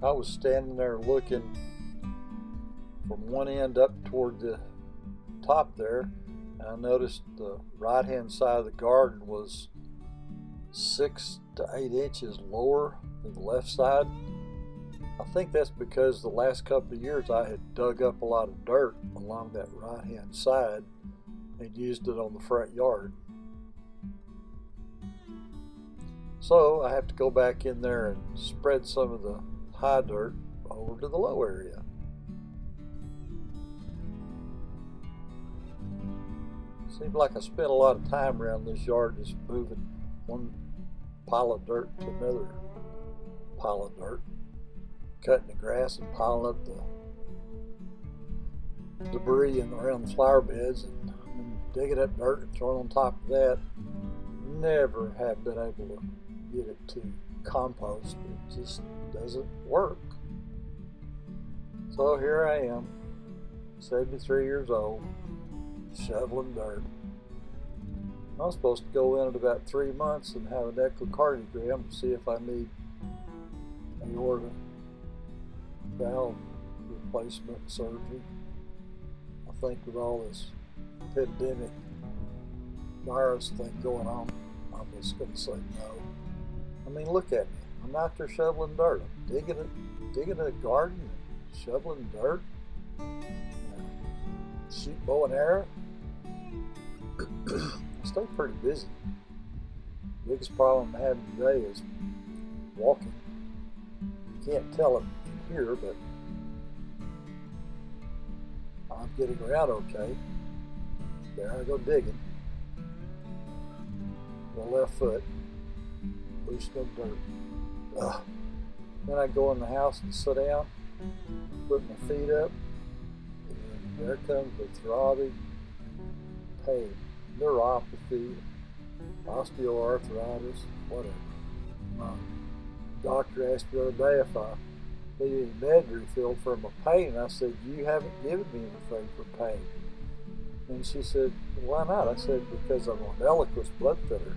I was standing there looking from one end up toward the top there, and I noticed the right hand side of the garden was 6 to 8 inches lower than the left side. I think that's because the last couple of years I had dug up a lot of dirt along that right hand side and used it on the front yard. So I have to go back in there and spread some of the high dirt over to the low area. Seems like I spent a lot of time around this yard just moving one pile of dirt to another pile of dirt, cutting the grass and piling up the debris around the flower beds and digging up dirt and throwing on top of that. Never have been able to get it to compost. It just doesn't work. So here I am, 73 years old, shoveling dirt. I'm supposed to go in at about 3 months and have an echocardiogram to see if I need aorta valve replacement surgery. I think with all this pandemic virus thing going on, I'm just going to say no. I mean, look at me. I'm out there shoveling dirt. I'm digging a garden and shoveling dirt. Shoot bow and arrow. I stay pretty busy. Biggest problem I'm having today is walking. You can't tell it in here, but I'm getting around okay. There I go digging. The left foot, loosening up dirt. Then I go in the house and sit down, put my feet up, and there comes the throbbing pain, neuropathy, osteoarthritis, whatever. My doctor asked me the other day if I needed any med refilled for my pain. I said, "You haven't given me anything for pain." And she said, "Why not?" I said, "Because I'm on Eliquis blood thinner."